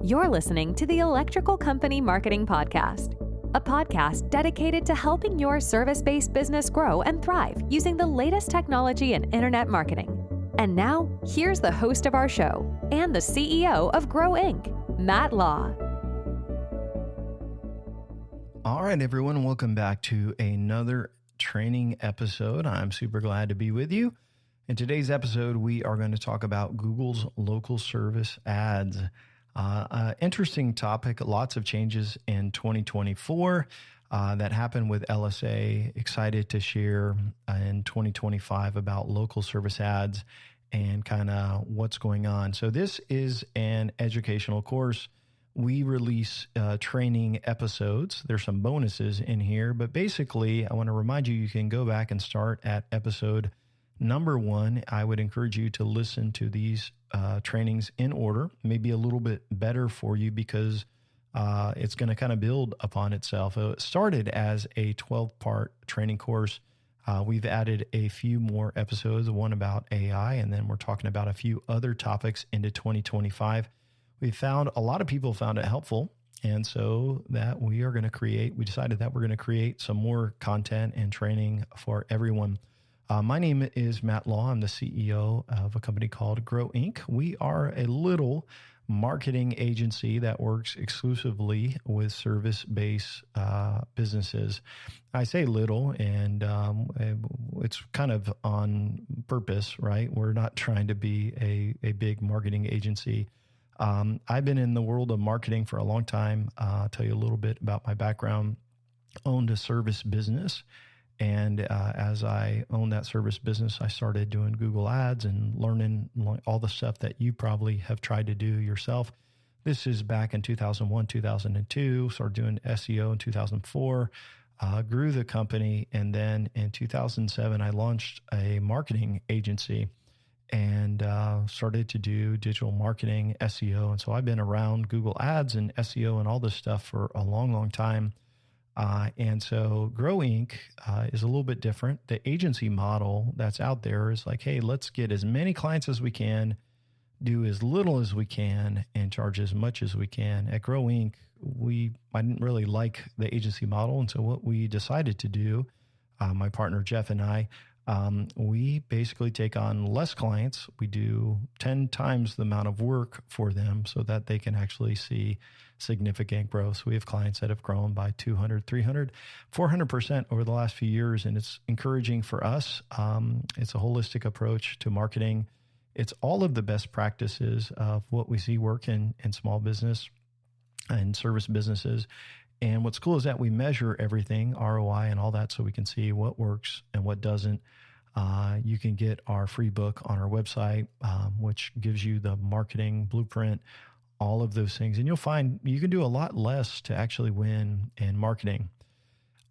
You're listening to the Electrical Company Marketing Podcast, a podcast dedicated to helping your service-based business grow and thrive using the latest technology in internet marketing. And now, here's the host of our show and the CEO of Grow Inc., Matt Law. All right, everyone, welcome back to another training episode. I'm super glad to be with you. In today's episode, we are going to talk about Google's local service ads. Interesting topic, lots of changes in 2024 that happened with LSA. Excited to share in 2025 about local service ads and kind of what's going on. So this is an educational course. We release training episodes. There's some bonuses in here, but basically I want to remind you, you can go back and start at episode number 1. I would encourage you to listen to these trainings in order, maybe a little bit better for you because it's going to kind of build upon itself. It started as a 12-part training course. We've added a few more episodes, one about AI, and then we're talking about a few other topics into 2025. We found a lot of people found it helpful. And so that we decided that we're going to create some more content and training for everyone. My name is Matt Law. I'm the CEO of a company called Grow Inc. We are a little marketing agency that works exclusively with service-based businesses. I say little, and it's kind of on purpose, right? We're not trying to be a big marketing agency. I've been in the world of marketing for a long time. I'll tell you a little bit about my background. Owned a service business. And as I owned that service business, I started doing Google Ads and learning all the stuff that you probably have tried to do yourself. This is back in 2001, 2002, started doing SEO in 2004, grew the company. And then in 2007, I launched a marketing agency and started to do digital marketing, SEO. And so I've been around Google Ads and SEO and all this stuff for a long, long time. And so Grow Inc. Is a little bit different. The agency model that's out there is like, hey, let's get as many clients as we can, do as little as we can, and charge as much as we can. At Grow Inc., I didn't really like the agency model. And so what we decided to do, my partner Jeff and I, we basically take on less clients. We do 10 times the amount of work for them so that they can actually see significant growth. So we have clients that have grown by 200, 300, 400% over the last few years. And it's encouraging for us. It's a holistic approach to marketing. It's all of the best practices of what we see work in small business and service businesses. And what's cool is that we measure everything, ROI and all that, so we can see what works and what doesn't. You can get our free book on our website, which gives you the marketing blueprint, all of those things. And you'll find you can do a lot less to actually win in marketing.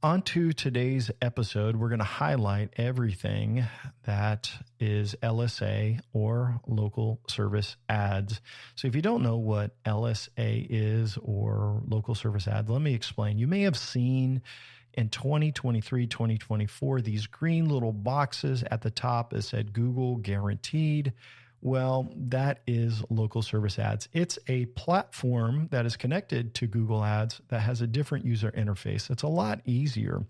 On to today's episode, we're going to highlight everything that is LSA or local service ads. So if you don't know what LSA is or local service ads, let me explain. You may have seen in 2023, 2024, these green little boxes at the top that said Google Guaranteed. Well, that is local service ads. It's a platform that is connected to Google Ads that has a different user interface. It's a lot easier.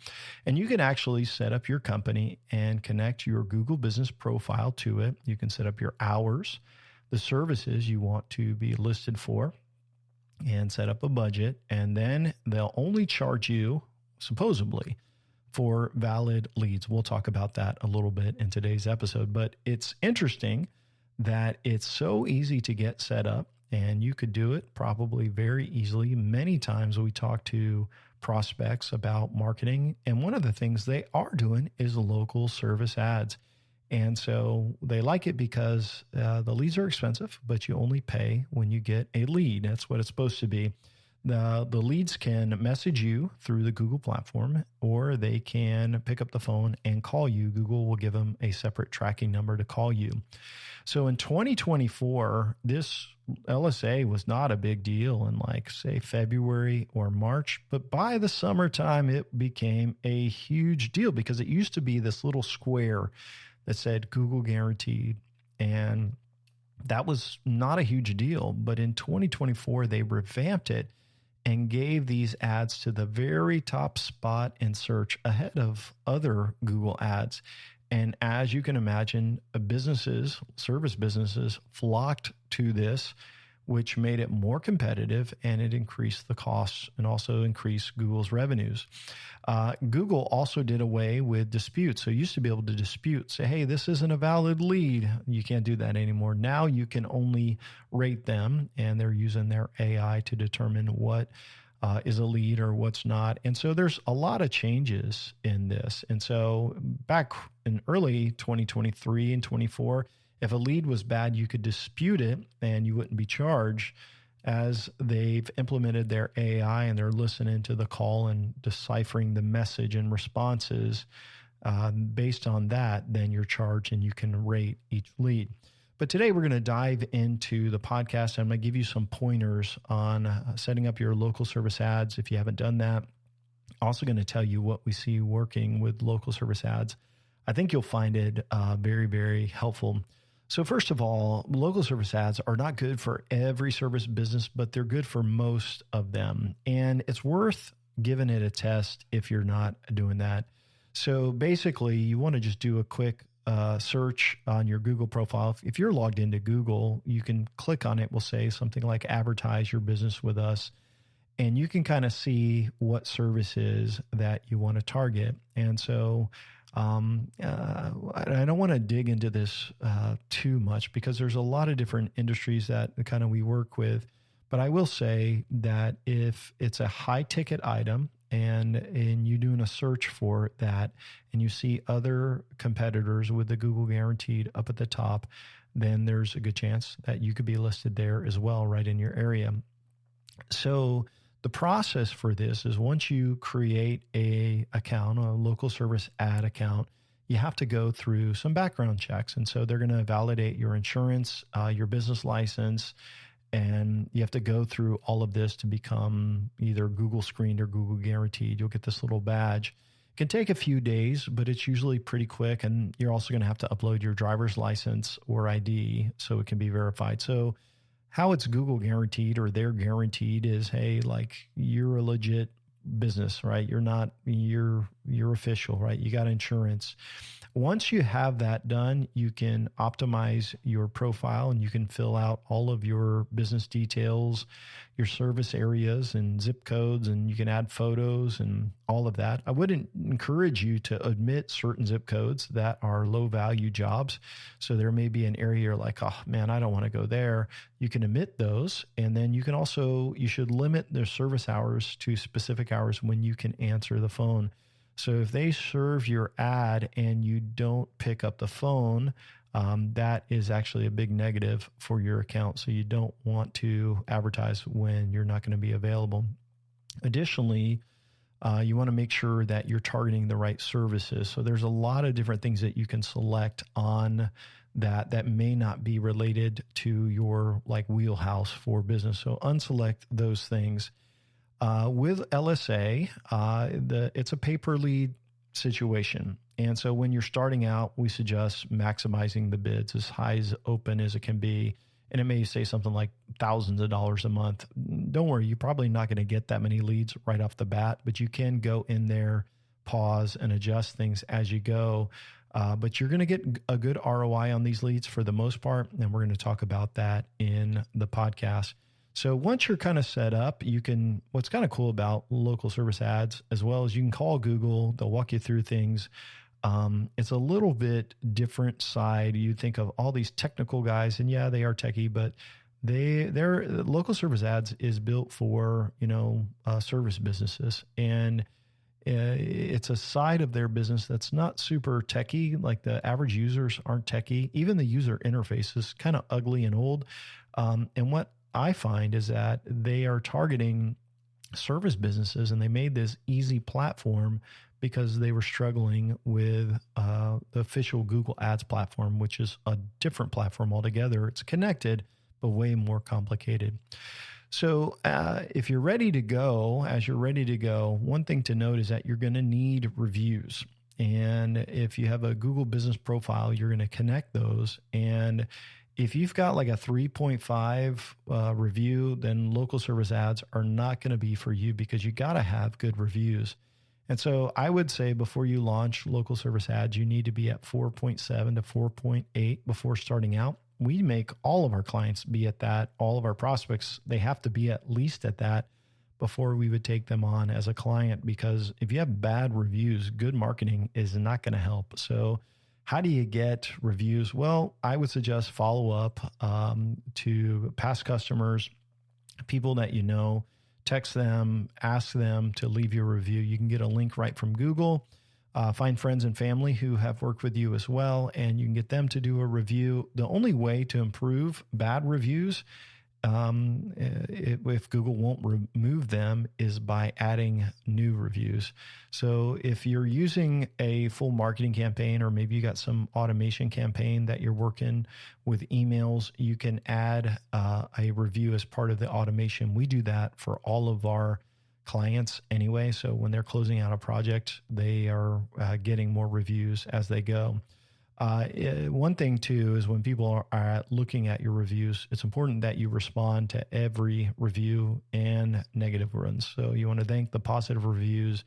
And you can actually set up your company and connect your Google business profile to it. You can set up your hours, the services you want to be listed for, and set up a budget. And then they'll only charge you, supposedly, for valid leads. We'll talk about that a little bit in today's episode. But it's interesting that it's so easy to get set up, and you could do it probably very easily. Many times we talk to prospects about marketing, and one of the things they are doing is local service ads. And so they like it because the leads are expensive, but you only pay when you get a lead. That's what it's supposed to be. The leads can message you through the Google platform, or they can pick up the phone and call you. Google will give them a separate tracking number to call you. So in 2024, this LSA was not a big deal in say February or March, but by the summertime, it became a huge deal because it used to be this little square that said Google Guaranteed. And That was not a huge deal, but in 2024, they revamped it and gave these ads to the very top spot in search ahead of other Google ads. And as you can imagine, service businesses flocked to this, which made it more competitive, and it increased the costs and also increased Google's revenues. Google also did away with disputes. So you used to be able to dispute, say, hey, this isn't a valid lead. You can't do that anymore. Now you can only rate them, and they're using their AI to determine what is a lead or what's not. And so there's a lot of changes in this. And so back in early 2023 and 24, if a lead was bad, you could dispute it and you wouldn't be charged. As they've implemented their AI and they're listening to the call and deciphering the message and responses, based on that, then you're charged and you can rate each lead. But today we're going to dive into the podcast. I'm going to give you some pointers on setting up your local service ads if you haven't done that. Also going to tell you what we see working with local service ads. I think you'll find it very, very helpful. So first of all, local service ads are not good for every service business, but they're good for most of them. And it's worth giving it a test if you're not doing that. So basically, you want to just do a quick search on your Google profile. If you're logged into Google, you can click on it. We'll say something like advertise your business with us. And you can kind of see what services that you want to target. And so I don't want to dig into this too much because there's a lot of different industries that kind of we work with. But I will say that if it's a high ticket item and you're doing a search for that and you see other competitors with the Google Guaranteed up at the top, then there's a good chance that you could be listed there as well, right in your area. So the process for this is once you create a local service ad account, you have to go through some background checks. And so they're going to validate your insurance, your business license, and you have to go through all of this to become either Google screened or Google guaranteed. You'll get this little badge. It can take a few days, but it's usually pretty quick. And you're also going to have to upload your driver's license or ID so it can be verified. So how it's Google guaranteed or they're guaranteed is, hey, like you're a legit business, right? You're official, right? You got insurance. Once you have that done, you can optimize your profile and you can fill out all of your business details, your service areas and zip codes, and you can add photos and all of that. I wouldn't encourage you to omit certain zip codes that are low value jobs. So there may be an area you're like, oh man, I don't want to go there. You can omit those. And then you should limit their service hours to specific hours when you can answer the phone. So if they serve your ad and you don't pick up the phone, that is actually a big negative for your account. So you don't want to advertise when you're not going to be available. Additionally, you want to make sure that you're targeting the right services. So there's a lot of different things that you can select on that may not be related to your wheelhouse for business. So unselect those things. With LSA, it's a pay-per-lead situation. And so when you're starting out, we suggest maximizing the bids as high as open as it can be. And it may say something like thousands of dollars a month. Don't worry, you're probably not going to get that many leads right off the bat, but you can go in there, pause, and adjust things as you go. But you're going to get a good ROI on these leads for the most part. And we're going to talk about that in the podcast. So once you're kind of set up, what's kind of cool about local service ads as well is you can call Google, they'll walk you through things. It's a little bit different side. You think of all these technical guys and yeah, they are techie, but their local service ads is built for, service businesses. And it's a side of their business that's not super techie. Like the average users aren't techie. Even the user interface is kind of ugly and old. And what I find is that they are targeting service businesses, and they made this easy platform because they were struggling with the official Google Ads platform, which is a different platform altogether. It's connected, but way more complicated. So if you're ready to go, one thing to note is that you're going to need reviews. And if you have a Google business profile, you're going to connect those. And if you've got like a 3.5 review, then local service ads are not going to be for you because you got to have good reviews. And so I would say before you launch local service ads, you need to be at 4.7 to 4.8 before starting out. We make all of our clients be at that. All of our prospects, they have to be at least at that before we would take them on as a client, because if you have bad reviews, good marketing is not going to help. So how do you get reviews? Well, I would suggest follow up to past customers, people that you know, text them, ask them to leave you a review. You can get a link right from Google. Find friends and family who have worked with you as well, and you can get them to do a review. The only way to improve bad reviews, if Google won't remove them, is by adding new reviews. So if you're using a full marketing campaign, or maybe you got some automation campaign that you're working with emails, you can add a review as part of the automation. We do that for all of our clients anyway. So when they're closing out a project, they are getting more reviews as they go. One thing too is when people are looking at your reviews, it's important that you respond to every review and negative ones. So you want to thank the positive reviews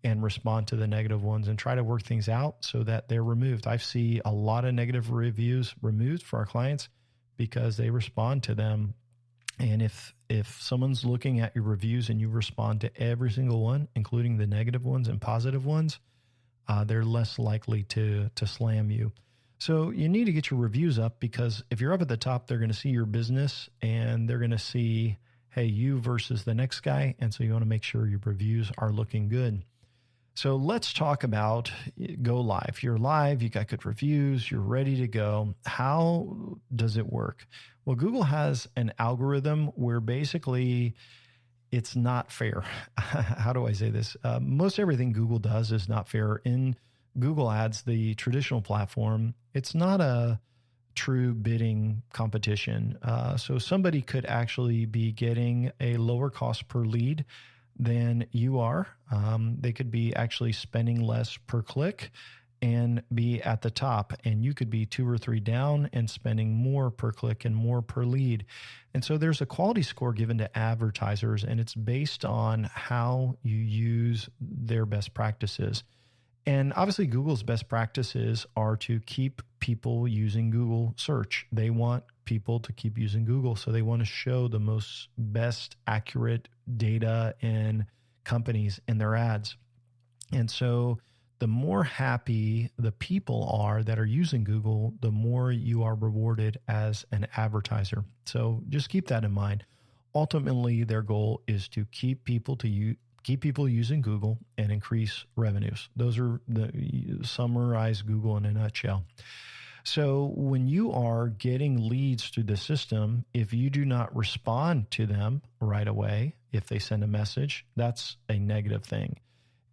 and respond to the negative ones and try to work things out so that they're removed. I see a lot of negative reviews removed for our clients because they respond to them. And if someone's looking at your reviews and you respond to every single one, including the negative ones and positive ones, they're less likely to slam you. So you need to get your reviews up, because if you're up at the top, they're going to see your business and they're going to see, hey, you versus the next guy. And so you want to make sure your reviews are looking good. So let's talk about go live. You're live, you got good reviews, you're ready to go. How does it work? Well, Google has an algorithm where basically it's not fair. How do I say this? Most everything Google does is not fair. In Google Ads, the traditional platform, it's not a true bidding competition. So somebody could actually be getting a lower cost per lead than you are. They could be actually spending less per click and be at the top, and you could be 2 or 3 down and spending more per click and more per lead. And so there's a quality score given to advertisers, and it's based on how you use their best practices. And obviously Google's best practices are to keep people using Google search. They want people to keep using Google. So they want to show the most best accurate data and companies in their ads. And so the more happy the people are that are using Google, the more you are rewarded as an advertiser. So just keep that in mind. Ultimately, their goal is to keep people using Google and increase revenues. Those are summarize Google in a nutshell. So when you are getting leads through the system, if you do not respond to them right away, if they send a message, that's a negative thing.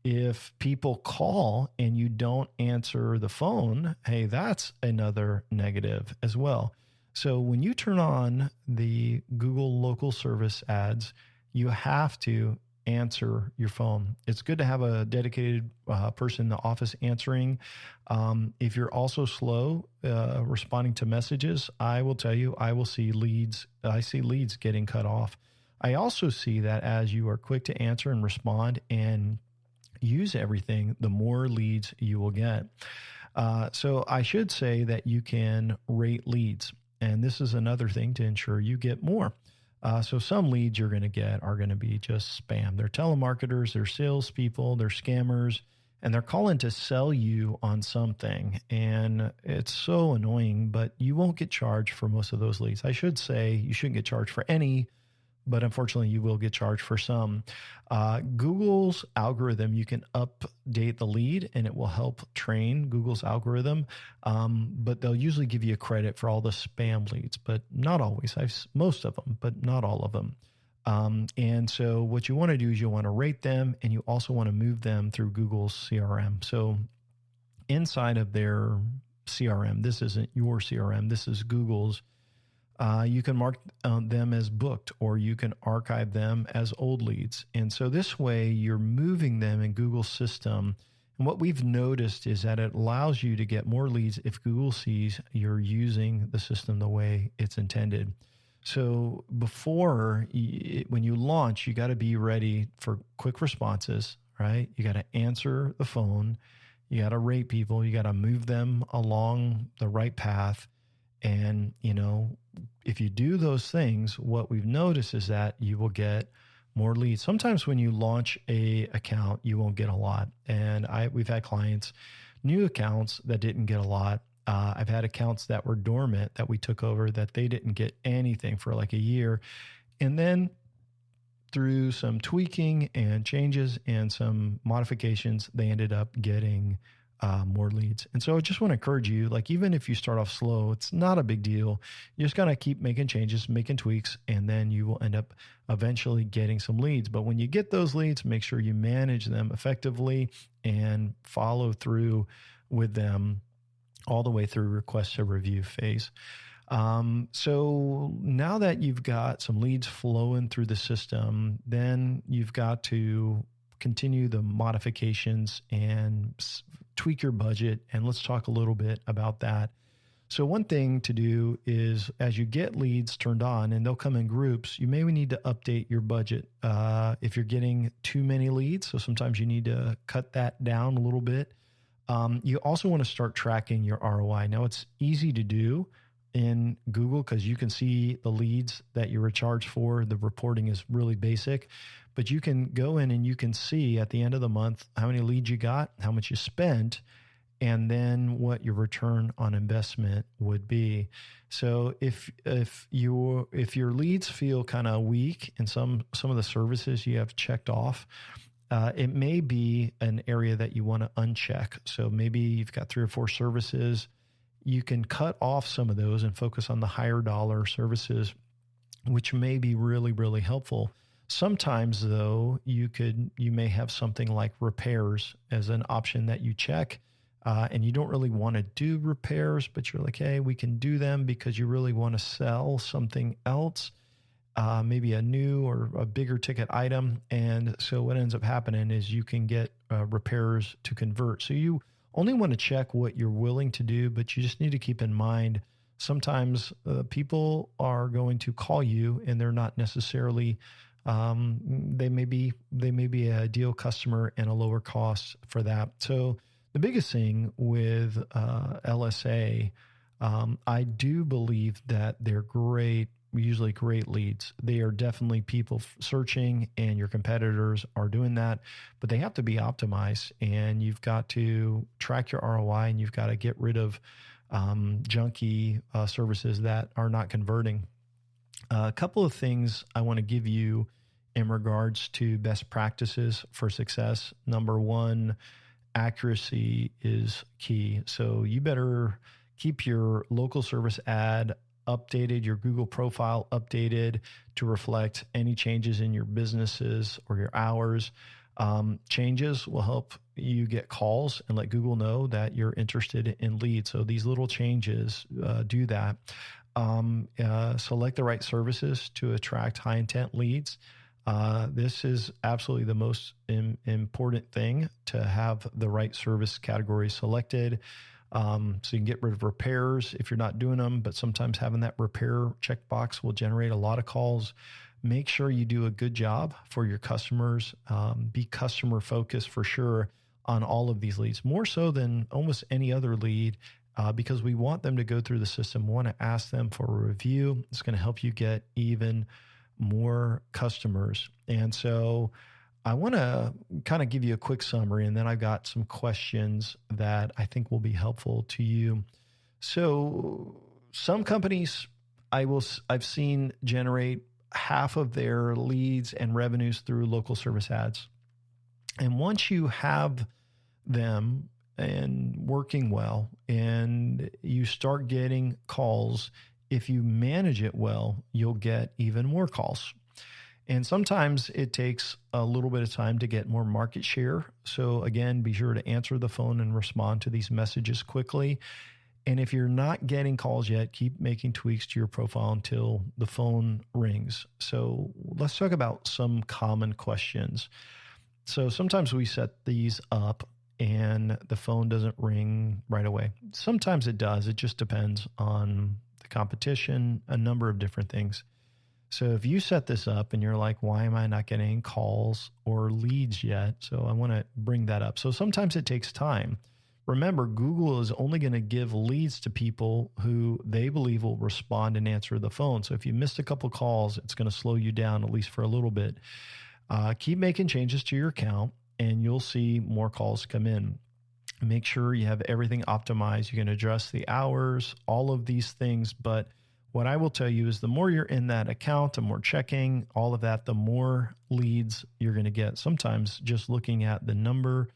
If people call and you don't answer the phone, hey, that's another negative as well. So when you turn on the Google local service ads, you have to answer your phone. It's good to have a dedicated person in the office answering. If you're also slow responding to messages, I will tell you, I see leads getting cut off. I also see that as you are quick to answer and respond and use everything, the more leads you will get. So I should say that you can rate leads. And this is another thing to ensure you get more. So some leads you're going to get are going to be just spam. They're telemarketers, they're salespeople, they're scammers, and they're calling to sell you on something. And it's so annoying, but you won't get charged for most of those leads. I should say you shouldn't get charged for any, but unfortunately you will get charged for some. Google's algorithm, you can update the lead and it will help train Google's algorithm. But they'll usually give you a credit for all the spam leads, but not always. Most of them, but not all of them. And so what you want to do is you want to rate them, and you also want to move them through Google's CRM. So inside of their CRM, this isn't your CRM, this is Google's. You can mark them as booked, or you can archive them as old leads. And so this way you're moving them in Google's system. And And what we've noticed is that it allows you to get more leads if Google sees you're using the system the way it's intended. So when you launch, you got to be ready for quick responses, right? You got to answer the phone. You got to rate people. You got to move them along the right path. And, if you do those things, what we've noticed is that you will get more leads. Sometimes when you launch a account, you won't get a lot. And we've had clients, new accounts that didn't get a lot. I've had accounts that were dormant that we took over that they didn't get anything for like a year. And then through some tweaking and changes and some modifications, they ended up getting more leads. And so I just want to encourage you, like, even if you start off slow, it's not a big deal. You just got to keep making changes, making tweaks, and then you will end up eventually getting some leads. But when you get those leads, make sure you manage them effectively and follow through with them all the way through request to review phase. So now that you've got some leads flowing through the system, then you've got to continue the modifications and tweak your budget. And let's talk a little bit about that. So one thing to do is, as you get leads turned on, and they'll come in groups, you may need to update your budget if you're getting too many leads. So sometimes you need to cut that down a little bit. You also want to start tracking your ROI. Now, it's easy to do in Google because you can see the leads that you were charged for. The reporting is really basic, but you can go in and you can see at the end of the month how many leads you got, how much you spent, and then what your return on investment would be. So if your leads feel kind of weak in some of the services you have checked off, it may be an area that you want to uncheck. So maybe you've got 3 or 4 services. You can cut off some of those and focus on the higher dollar services, which may be really, really helpful. Sometimes, though, you may have something like repairs as an option that you check, and you don't really want to do repairs, but you're like, hey, we can do them because you really want to sell something else, maybe a new or a bigger ticket item. And so what ends up happening is you can get repairs to convert. So you only want to check what you're willing to do, but you just need to keep in mind sometimes people are going to call you and they're not necessarily they may be a ideal customer and a lower cost for that. So the biggest thing with LSA, I do believe that they're usually great leads. They are definitely people searching, and your competitors are doing that, but they have to be optimized, and you've got to track your ROI, and you've got to get rid of junky services that are not converting. A couple of things I want to give you in regards to best practices for success. Number one, accuracy is key. So you better keep your local service ad updated, your Google profile updated to reflect any changes in your businesses or your hours. Changes will help you get calls and let Google know that you're interested in leads. So these little changes do that. Select the right services to attract high intent leads. This is absolutely the most important thing, to have the right service category selected. So you can get rid of repairs if you're not doing them, but sometimes having that repair checkbox will generate a lot of calls. Make sure you do a good job for your customers. Be customer focused for sure on all of these leads, more so than almost any other lead, because we want them to go through the system. We want to ask them for a review. It's going to help you get even more customers. And so I want to kind of give you a quick summary, and then I've got some questions that I think will be helpful to you. So some companies I've seen generate half of their leads and revenues through local service ads. And once you have them and working well and you start getting calls, if you manage it well, you'll get even more calls. And sometimes it takes a little bit of time to get more market share. So again, be sure to answer the phone and respond to these messages quickly. And if you're not getting calls yet, keep making tweaks to your profile until the phone rings. So let's talk about some common questions. So sometimes we set these up and the phone doesn't ring right away. Sometimes it does. It just depends on the competition, a number of different things. So if you set this up and you're like, why am I not getting calls or leads yet? So I want to bring that up. So sometimes it takes time. Remember, Google is only going to give leads to people who they believe will respond and answer the phone. So if you missed a couple calls, it's going to slow you down, at least for a little bit. Keep making changes to your account and you'll see more calls come in. Make sure you have everything optimized. You can adjust the hours, all of these things. But what I will tell you is the more you're in that account, the more checking, all of that, the more leads you're going to get. Sometimes just looking at the number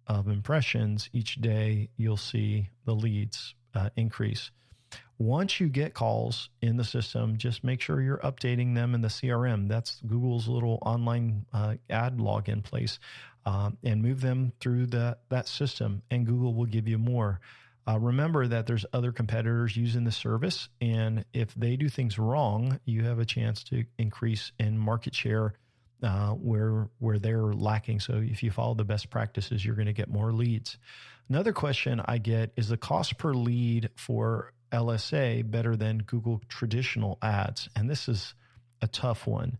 of impressions each day, you'll see the leads increase. Once you get calls in the system, just make sure you're updating them in the CRM. That's Google's little online ad login place, and move them through that system, and Google will give you more. Remember that there's other competitors using the service, and if they do things wrong, you have a chance to increase in market share where they're lacking. So if you follow the best practices, you're going to get more leads. Another question I get is the cost per lead for LSA better than Google traditional ads? And this is a tough one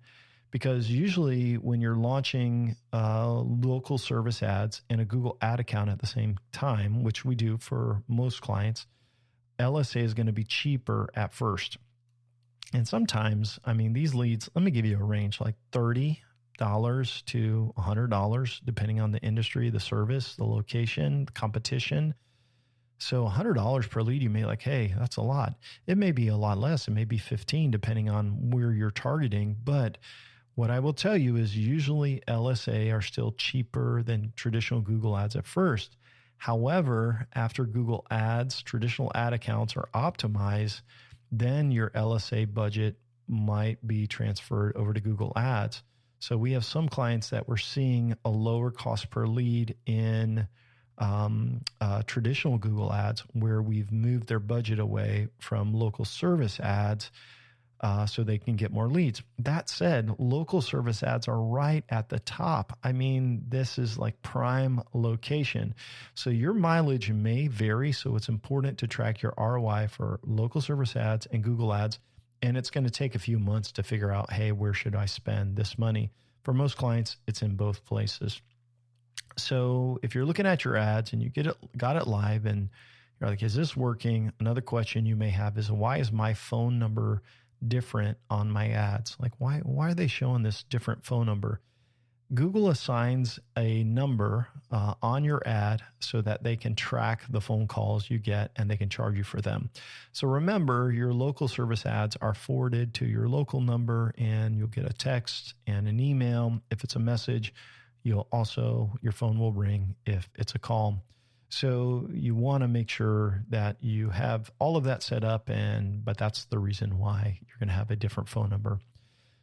because usually when you're launching local service ads and a Google ad account at the same time, which we do for most clients, LSA is going to be cheaper at first. And sometimes, I mean, these leads, let me give you a range, like $30 to $100, depending on the industry, the service, the location, the competition. So $100 per lead, you may like, hey, that's a lot. It may be a lot less. It may be 15, depending on where you're targeting. But what I will tell you is usually LSA are still cheaper than traditional Google ads at first. However, after Google ads, traditional ad accounts are optimized, then your LSA budget might be transferred over to Google ads. So we have some clients that we're seeing a lower cost per lead in traditional Google ads where we've moved their budget away from local service ads so they can get more leads. That said, local service ads are right at the top. I mean, this is like prime location. So your mileage may vary. So it's important to track your ROI for local service ads and Google ads. And it's going to take a few months to figure out, hey, where should I spend this money? For most clients, it's in both places. So if you're looking at your ads and you got it live and you're like, is this working? Another question you may have is, why is my phone number different on my ads? Like, why are they showing this different phone number? Google assigns a number on your ad so that they can track the phone calls you get and they can charge you for them. So remember, your local service ads are forwarded to your local number and you'll get a text and an email. If it's a message, your phone will ring if it's a call. So you want to make sure that you have all of that set up, but that's the reason why you're going to have a different phone number.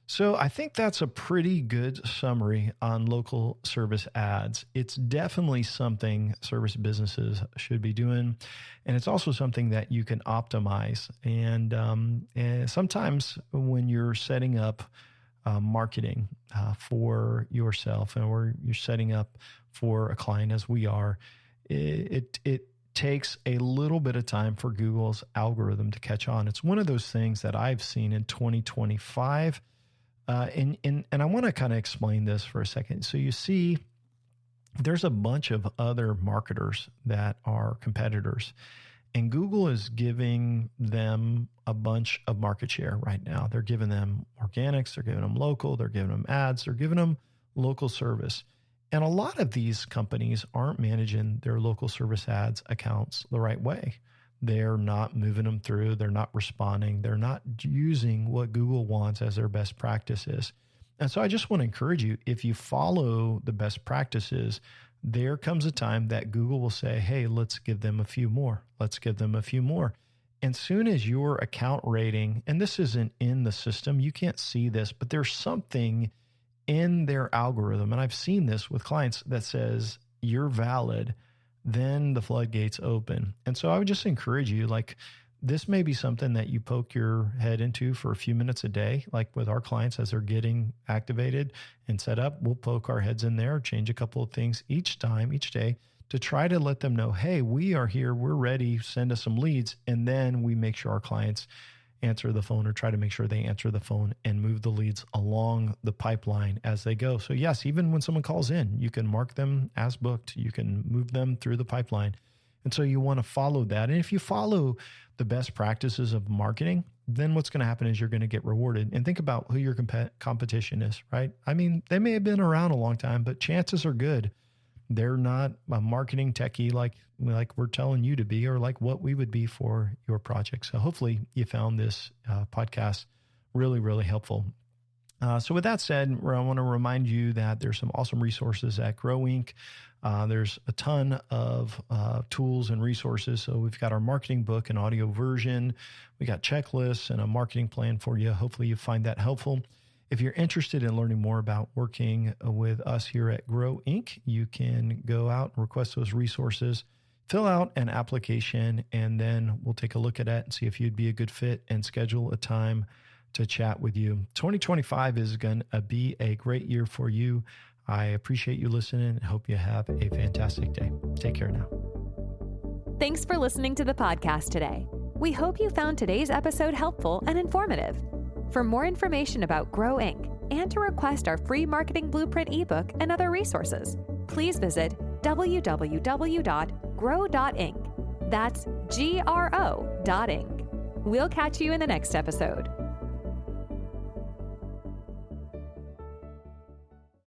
So I think that's a pretty good summary on local service ads. It's definitely something service businesses should be doing. And it's also something that you can optimize. And sometimes when you're setting up marketing for yourself or you're setting up for a client as we are, it takes a little bit of time for Google's algorithm to catch on. It's one of those things that I've seen in 2025. And I want to kind of explain this for a second. So you see, there's a bunch of other marketers that are competitors, and Google is giving them a bunch of market share right now. They're giving them organics, they're giving them local, they're giving them ads, they're giving them local service. And a lot of these companies aren't managing their local service ads accounts the right way. They're not moving them through. They're not responding. They're not using what Google wants as their best practices. And so I just want to encourage you, if you follow the best practices, there comes a time that Google will say, hey, let's give them a few more. Let's give them a few more. And soon as your account rating, and this isn't in the system, you can't see this, but there's something in their algorithm, and I've seen this with clients, that says you're valid, then the floodgates open. And so I would just encourage you, like, this may be something that you poke your head into for a few minutes a day. Like with our clients, as they're getting activated and set up, we'll poke our heads in there, change a couple of things each day to try to let them know, hey, we are here, we're ready, send us some leads. And then we make sure our clients answer the phone or try to make sure they answer the phone and move the leads along the pipeline as they go. So yes, even when someone calls in, you can mark them as booked, you can move them through the pipeline. And so you want to follow that. And if you follow the best practices of marketing, then what's going to happen is you're going to get rewarded. And think about who your competition is, right? I mean, they may have been around a long time, but chances are good they're not a marketing techie like we're telling you to be, or like what we would be for your project. So hopefully you found this podcast really, really helpful. So with that said, I want to remind you that there's some awesome resources at Grow Inc. There's a ton of tools and resources. So we've got our marketing book and audio version. We got checklists and a marketing plan for you. Hopefully you find that helpful. If you're interested in learning more about working with us here at Grow Inc., you can go out and request those resources, fill out an application, and then we'll take a look at it and see if you'd be a good fit and schedule a time to chat with you. 2025 is going to be a great year for you. I appreciate you listening and hope you have a fantastic day. Take care now. Thanks for listening to the podcast today. We hope you found today's episode helpful and informative. For more information about Grow Inc. and to request our free marketing blueprint ebook and other resources, please visit www.grow.inc. That's GRO.inc. We'll catch you in the next episode.